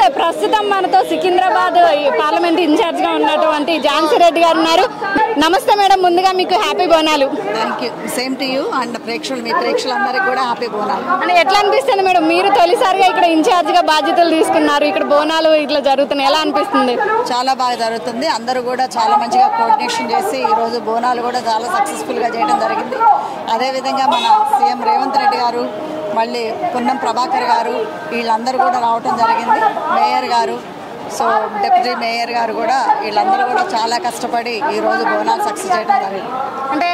నమస్తే. ప్రస్తుతం మనతో సికింద్రాబాద్ పార్లమెంట్ ఇన్ఛార్జ్ గా ఉన్నటువంటి ఝాన్సీ రెడ్డి గారు ఉన్నారు. నమస్తే మేడం, ముందుగా మీకు happy Bonalu. Thank you. Same to you and మీ ప్రేక్షకులందరికీ కూడా హ్యాపీ బోనాలు. అంటే ఎట్లా అనిపిస్తుంది మేడం, మీరు తొలిసారిగా ఇక్కడ ఇన్ఛార్జ్ గా బాధ్యతలు తీసుకున్నారు, ఇక్కడ బోనాలు ఇట్లా జరుగుతున్నాయి, ఎలా అనిపిస్తుంది? చాలా బాగా జరుగుతుంది. అందరూ కూడా చాలా మంచిగా కోఆర్డినేషన్ చేసి ఈరోజు బోనాలు కూడా చాలా సక్సెస్ఫుల్గా చేయడం జరిగింది. అదేవిధంగా మన సీఎం రేవంత్ రెడ్డి గారు, మళ్ళీ పొన్నం ప్రభాకర్ గారు, వీళ్ళందరూ కూడా రావటం జరిగింది. మేయర్ గారు, సో డిప్యూటీ మేయర్ గారు కూడా, వీళ్ళందరూ కూడా చాలా కష్టపడి ఈరోజు బోనాలు సక్సెస్ చేయడం జరిగింది. అంటే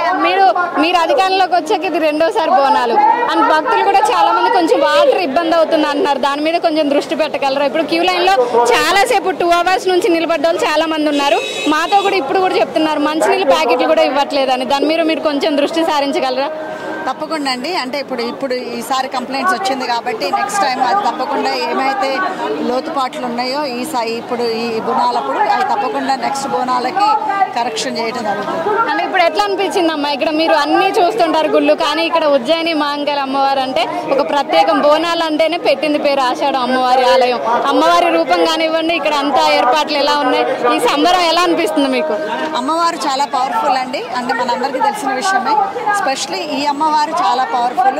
మీరు అధికారంలోకి వచ్చాక ఇది రెండోసారి బోనాలు అండ్ భక్తులు కూడా చాలా మంది కొంచెం వాటర్ ఇబ్బంది అవుతుంది అంటున్నారు, దాని మీద కొంచెం దృష్టి పెట్టగలరా? ఇప్పుడు క్యూ లైన్ లో చాలాసేపు 2 hours నుంచి నిలబడ్డ వాళ్ళు చాలా మంది ఉన్నారు. మాతో కూడా ఇప్పుడు కూడా చెప్తున్నారు మంచినీళ్ళ ప్యాకెట్లు కూడా ఇవ్వట్లేదని, దాని మీద మీరు కొంచెం దృష్టి సారించగలరా? తప్పకుండా అండి. అంటే ఇప్పుడు ఈసారి కంప్లైంట్స్ వచ్చింది కాబట్టి నెక్స్ట్ టైం అది తప్పకుండా ఏమైతే లోతుపాట్లు ఉన్నాయో ఇప్పుడు ఈ బోనాలప్పుడు అవి తప్పకుండా నెక్స్ట్ బోనాలకి కరెక్షన్ చేయడం జరుగుతుంది. అంటే ఇప్పుడు ఎట్లా అనిపించింది అమ్మా, ఇక్కడ మీరు అన్నీ చూస్తుంటారు గుళ్ళు, కానీ ఇక్కడ ఉజ్జయిని మహంకాళి అమ్మవారు అంటే ఒక ప్రత్యేకం, బోనాలు అంటేనే పెట్టింది పేరు ఆషాఢం అమ్మవారి ఆలయం. అమ్మవారి రూపం కానివ్వండి, ఇక్కడ అంతా ఏర్పాట్లు ఎలా ఉన్నాయి, ఈ సంబరం ఎలా అనిపిస్తుంది మీకు? అమ్మవారు చాలా పవర్ఫుల్ అండి. అంటే మనందరికీ తెలిసిన విషయమే. స్పెషలీ ఈ అమ్మవారు చాలా పవర్ఫుల్.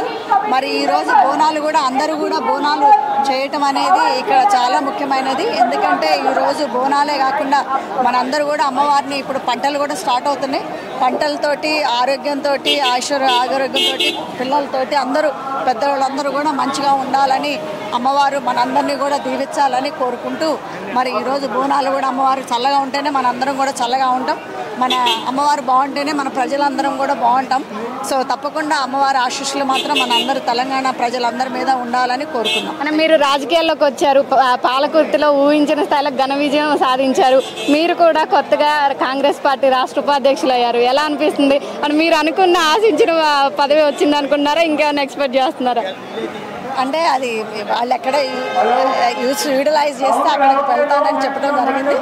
మరి ఈరోజు బోనాలు కూడా అందరూ కూడా బోనాలు చేయటం అనేది ఇక్కడ చాలా ముఖ్యమైనది. ఎందుకంటే ఈరోజు బోనాలే కాకుండా మనందరూ కూడా అమ్మవారిని, ఇప్పుడు పంటలు కూడా స్టార్ట్ అవుతున్నాయి, పంటలతోటి ఆరోగ్యంతో ఆరోగ్యంతో పిల్లలతోటి అందరూ పెద్దవాళ్ళందరూ కూడా మంచిగా ఉండాలని అమ్మవారు మనందరినీ కూడా దీవించాలని కోరుకుంటూ, మరి ఈరోజు బోనాలు కూడా అమ్మవారు చల్లగా ఉంటేనే మనందరం కూడా చల్లగా ఉంటాం, మన అమ్మవారు బాగుంటేనే మన ప్రజలందరం కూడా బాగుంటాం. సో తప్పకుండా అమ్మవారి ఆశీస్సులు మాత్రం మన అందరూ తెలంగాణ ప్రజలందరి మీద ఉండాలని కోరుకున్నాం. అంటే మీరు రాజకీయాల్లోకి వచ్చారు, పాలకుర్తిలో ఊహించిన స్థాయిలో ఘన విజయం సాధించారు. మీరు కూడా కొత్తగా కాంగ్రెస్ పార్టీ రాష్ట్ర ఉపాధ్యక్షులు అయ్యారు, ఎలా అనిపిస్తుంది? అని మీరు అనుకున్న ఆశించిన పదవి వచ్చింది అనుకున్నారా, ఇంకేమైనా ఎక్స్పెక్ట్ చేస్తున్నారా? అంటే అది వాళ్ళు ఎక్కడ యూటిలైజ్ చేస్తే అక్కడికి వెళ్తానని చెప్పడం జరిగింది.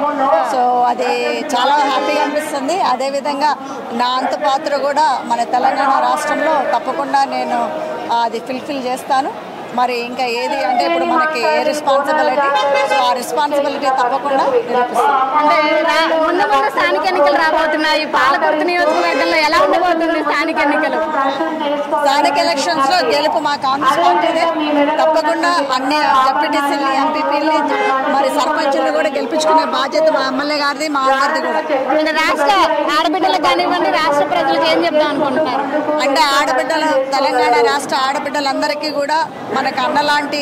సో అది చాలా హ్యాపీగా అనిపిస్తుంది. అదేవిధంగా నా అంత పాత్ర కూడా మన తెలంగాణ రాష్ట్రంలో తప్పకుండా నేను అది ఫుల్ఫిల్ చేస్తాను. మరి ఇంకా ఏది అంటే ఇప్పుడు మనకి ఏ రెస్పాన్సిబిలిటీ, సో ఆ రెస్పాన్సిబిలిటీ తప్పకుండా నిరూపిస్తాను. స్థానిక ఎన్నికలు రాబోతున్నాయి, పాలకుర్తి నియోజకవర్గంలో ఎలా ఉండబోతుంది స్థానిక ఎన్నికలు? స్థానిక ఎలక్షన్స్ లో గెలుపు మా కాంగ్రెస్ పార్టీదే. తప్పకుండా అన్ని జెడ్పీటీసీని, ఎంపీపీని, మరి సర్పంచులు కూడా గెలిపించుకునే బాధ్యత మా ఎమ్మెల్యే గారిది, మా అందరిది కూడా. అంటే రాష్ట్ర ఆడబిడ్డలకు కానివ్వండి, రాష్ట్ర ప్రజలకు ఏం చెప్దాం అనుకుంటున్నారు? అంటే ఆడబిడ్డలు, తెలంగాణ రాష్ట్ర ఆడబిడ్డలందరికీ కూడా మనకు అన్నలాంటి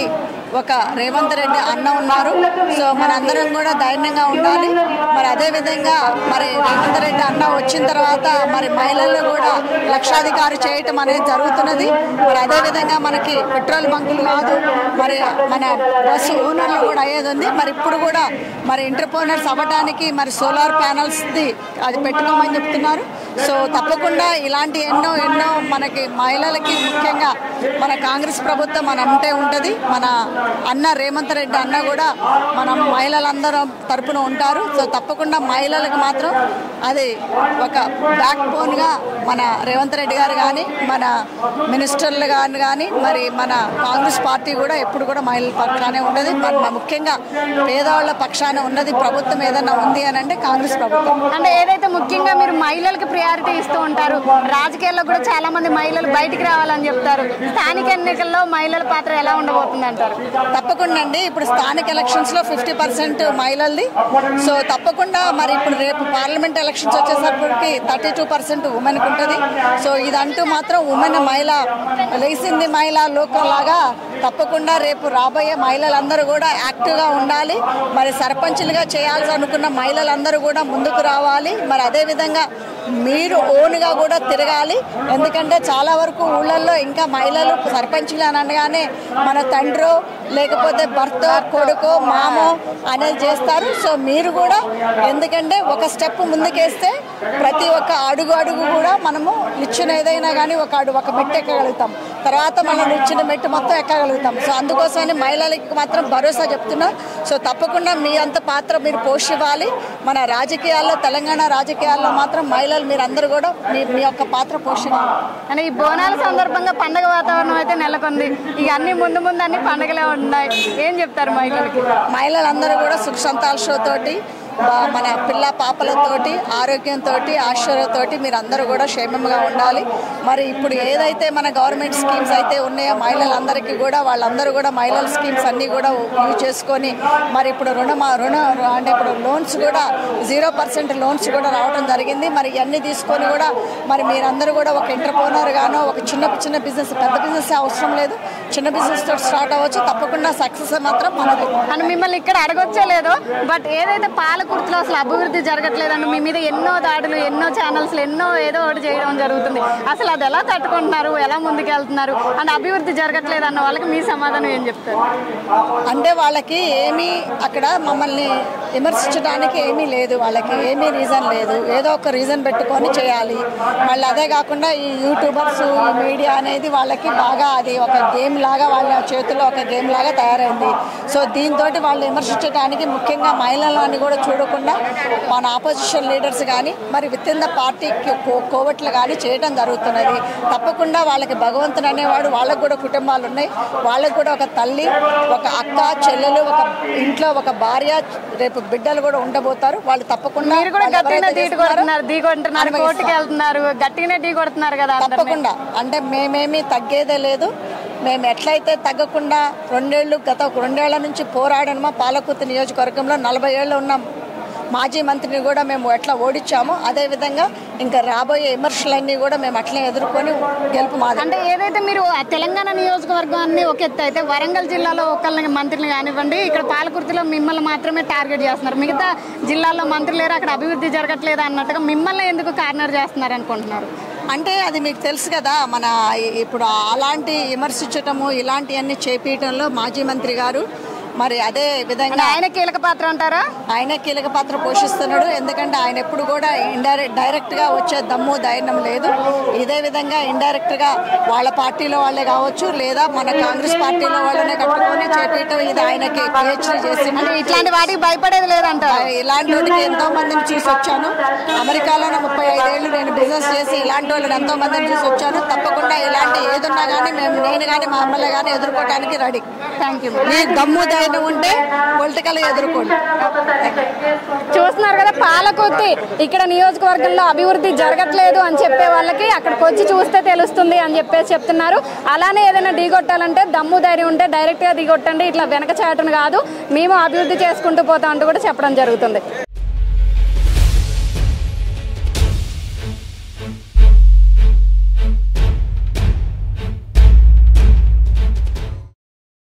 ఒక రేవంత్ రెడ్డి అన్న ఉన్నారు. సో మనందరం కూడా ధైర్యంగా ఉండాలి. మరి అదేవిధంగా మరి రేవంత్ రెడ్డి అన్న వచ్చిన తర్వాత మరి మహిళలను కూడా లక్షాధికారి చేయటం అనేది జరుగుతున్నది. మరి అదేవిధంగా మనకి పెట్రోల్ బంకులు కాదు, మరి మన బస్సు ఓనర్లు కూడా అయ్యేది ఉంది. మరి ఇప్పుడు కూడా మరి ఎంటర్ప్రెన్యూర్స్ అవ్వడానికి మరి సోలార్ ప్యానల్స్ది అది పెట్టుకోమని చెప్తున్నారు. సో తప్పకుండా ఇలాంటి ఎన్నో మనకి మహిళలకి ముఖ్యంగా మన కాంగ్రెస్ ప్రభుత్వం మన అంటే ఉంటుంది. మన అన్న రేవంత్ రెడ్డి అన్న కూడా మనం మహిళలందరం తరపున ఉంటారు. సో తప్పకుండా మహిళలకు మాత్రం అది ఒక బ్యాక్ బోన్గా మన రేవంత్ రెడ్డి గారు కానీ, మన మినిస్టర్లు కానీ, మరి మన కాంగ్రెస్ పార్టీ కూడా ఎప్పుడు కూడా మహిళల పక్షానే ఉన్నది. ముఖ్యంగా పేదవాళ్ళ పక్షానే ఉన్నది ప్రభుత్వం ఏదన్నా ఉంది అని అంటే కాంగ్రెస్ ప్రభుత్వం. అంటే ఏదైతే ముఖ్యంగా మీరు మహిళలకు ప్రయారిటీ ఇస్తూ ఉంటారు, రాజకీయాల్లో కూడా చాలా మంది మహిళలు బయటికి రావాలని చెప్తారు, స్థానిక ఎన్నికల్లో మహిళల పాత్ర ఎలా ఉండబోతుంది అంటారు? తప్పకుండా అండి. ఇప్పుడు స్థానిక ఎలక్షన్స్ లో 50% మహిళలది. సో తప్పకుండా మరి ఇప్పుడు రేపు పార్లమెంట్ ఎలక్షన్స్ వచ్చేసరికి 32% ఉమెన్కి ఉంటుంది. సో ఇదంటూ మాత్రం ఉమెన్ మహిళ లేచింది మహిళ లోకం లాగా తప్పకుండా రేపు రాబోయే మహిళలందరూ కూడా యాక్టివ్గా ఉండాలి. మరి సర్పంచులుగా చేయాల్సి అనుకున్న మహిళలందరూ కూడా ముందుకు రావాలి. మరి అదేవిధంగా మీరు ఓన్గా కూడా తిరగాలి. ఎందుకంటే చాలా వరకు ఊళ్ళల్లో ఇంకా మహిళలు సర్పంచులు అని అనగానే మన తండ్రో లేకపోతే భర్త, కొడుకో, మామో అనేది చేస్తారు. సో మీరు కూడా, ఎందుకంటే ఒక స్టెప్ ముందుకేస్తే ప్రతి ఒక్క అడుగు కూడా మనము నిచ్చిన ఏదైనా కానీ ఒక మెట్టు ఎక్కగలుగుతాం, తర్వాత మనం నిచ్చిన మెట్టు మొత్తం ఎక్కగలుగుతాం. సో అందుకోసమని మహిళలకి మాత్రం భరోసా చెప్తున్నా. సో తప్పకుండా మీ అంత పాత్ర మీరు పోషివ్వాలి. మన రాజకీయాల్లో, తెలంగాణ రాజకీయాల్లో మాత్రం మహిళలు మీరందరూ కూడా మీ యొక్క పాత్ర పోషివ్వాలి. అంటే ఈ బోనాల సందర్భంగా పండుగ వాతావరణం అయితే నెలకొంది. ఇక అన్ని ముందు అన్ని పండుగలే ఉన్నాయి. ఏం చెప్తారు మహిళలకి? మహిళలందరూ కూడా సుఖ సంతోషాలతోటి మన పిల్ల పాపలతోటి ఆరోగ్యంతో ఆశ్చర్యతోటి మీరు అందరూ కూడా క్షేమంగా ఉండాలి. మరి ఇప్పుడు ఏదైతే మన గవర్నమెంట్ స్కీమ్స్ అయితే ఉన్నాయో మహిళలందరికీ కూడా వాళ్ళందరూ కూడా మహిళల స్కీమ్స్ అన్నీ కూడా యూజ్ చేసుకొని మరి ఇప్పుడు అంటే ఇప్పుడు లోన్స్ కూడా 0% లోన్స్ కూడా రావడం జరిగింది. మరి ఇవన్నీ తీసుకొని కూడా మరి మీరందరూ కూడా ఒక ఎంటర్ప్రెన్యూర్ గానో ఒక చిన్న బిజినెస్, పెద్ద బిజినెస్ అవసరం లేదు, చిన్న బిజినెస్ తోటి స్టార్ట్ అవ్వచ్చు. తప్పకుండా సక్సెస్ మాత్రం మనది. అని మిమ్మల్ని ఇక్కడ అడగొచ్చే లేదు, బట్ ఏదైతే పాలకుర్తిలో అసలు అభివృద్ధి జరగట్లేదండి, మీ మీద ఎన్నో దాడులు, ఎన్నో ఛానల్స్ ఎన్నో ఏదో ఒకటి చేయడం జరుగుతుంది, అసలు అది ఎలా తట్టుకుంటున్నారు, ఎలా ముందుకెళ్తున్నారు అండ్ అభివృద్ధి జరగట్లేదు అన్న వాళ్ళకి మీ సమాధానం ఏం చెప్తారు? అంటే వాళ్ళకి ఏమీ అక్కడ మమ్మల్ని విమర్శించడానికి ఏమీ లేదు, వాళ్ళకి ఏమీ రీజన్ లేదు, ఏదో ఒక రీజన్ పెట్టుకొని చేయాలి. మళ్ళీ అదే కాకుండా ఈ యూట్యూబర్స్ ఈ మీడియా అనేది వాళ్ళకి బాగా అది ఒక గేమ్ లాగా వాళ్ళ చేతుల్లో ఒక గేమ్ లాగా తయారైంది. సో దీంతో వాళ్ళు విమర్శించడానికి ముఖ్యంగా మహిళలని కూడా చూడకుండా మన ఆపోజిషన్ లీడర్స్ కానీ మరి విత్ ఇన్ ద పార్టీకి కోవట్లు కానీ చేయడం జరుగుతున్నది. తప్పకుండా వాళ్ళకి భగవంతుడు అనేవాడు, వాళ్ళకు కూడా కుటుంబాలు ఉన్నాయి, వాళ్ళకు కూడా ఒక తల్లి, ఒక అక్క, చెల్లెలు, ఒక ఇంట్లో ఒక భార్య, రేపు బిడ్డలు కూడా ఉండబోతారు. వాళ్ళు తప్పకుండా తప్పకుండా అంటే మేమేమీ తగ్గేదే లేదు. మేము ఎట్లయితే తగ్గకుండా గత రెండేళ్ల నుంచి పోరాడనమో పాలకుర్తి నియోజకవర్గంలో 40 ఏళ్ళు ఉన్నాం మాజీ మంత్రిని కూడా మేము ఎట్లా ఓడించామో అదేవిధంగా ఇంకా రాబోయే విమర్శలన్నీ కూడా మేము అట్లే ఎదుర్కొని గెలుపు మాది. అంటే ఏదైతే మీరు తెలంగాణ నియోజకవర్గాన్ని ఒక ఎత్తు అయితే వరంగల్ జిల్లాలో ఒకళ్ళని మంత్రులు కానివ్వండి, ఇక్కడ పాలకుర్తిలో మిమ్మల్ని మాత్రమే టార్గెట్ చేస్తున్నారు, మిగతా జిల్లాల్లో మంత్రులు లేరు, అక్కడ అభివృద్ధి జరగట్లేదు అన్నట్టుగా మిమ్మల్ని ఎందుకు కార్నర్ చేస్తున్నారు అనుకుంటున్నారు? అంటే అది మీకు తెలుసు కదా, మన ఇప్పుడు అలాంటి విమర్శించటము ఇలాంటివన్నీ చేపించడంలో మాజీ మంత్రి గారు మరి అదే విధంగా ఆయన కీలక పాత్ర అంటారా? ఆయన కీలక పాత్ర పోషిస్తున్నాడు. ఎందుకంటే ఆయన ఎప్పుడు కూడా డైరెక్ట్గా వచ్చే దమ్ము ధైర్యం లేదు. ఇదే విధంగా ఇండైరెక్ట్గా వాళ్ళ పార్టీలో వాళ్ళే కావచ్చు లేదా మన కాంగ్రెస్ పార్టీలో వాళ్ళనే కట్టుకొని చేపట్టడం ఇది ఆయనకి పిహెచ్డీ చేసి ఇట్లాంటి వాటికి భయపడేది లేదంట. ఇలాంటి వాళ్ళకి ఎంతో మందిని చూసి వచ్చాను. అమెరికాలోనే 35 ఏళ్ళు నేను బిజినెస్ చేసి ఇలాంటి వాళ్ళని ఎంతో మందిని చూసి వచ్చాను. తప్పకుండా ఇలాంటి ఏదున్నా కానీ నేను కానీ మా అమ్మలే కానీ ఎదుర్కోవడానికి రెడీ. Thank you. దమ్ము ఉంటే పొలిటికల్ ఎదుర్కోండి. చూస్తున్నారు కదా, పాలకుర్తి ఇక్కడ నియోజకవర్గంలో అభివృద్ధి జరగట్లేదు అని చెప్పే వాళ్ళకి అక్కడికి వచ్చి చూస్తే తెలుస్తుంది అని చెప్పేసి చెప్తున్నారు. అలానే ఏదైనా ఢీకొట్టాలంటే దమ్ము ధైర్యం ఉంటే డైరెక్ట్గా ఢీకొట్టండి, ఇట్లా వెనక చాటును కాదు, మేము అభివృద్ధి చేసుకుంటూ పోతాం అంటూ కూడా చెప్పడం జరుగుతుంది.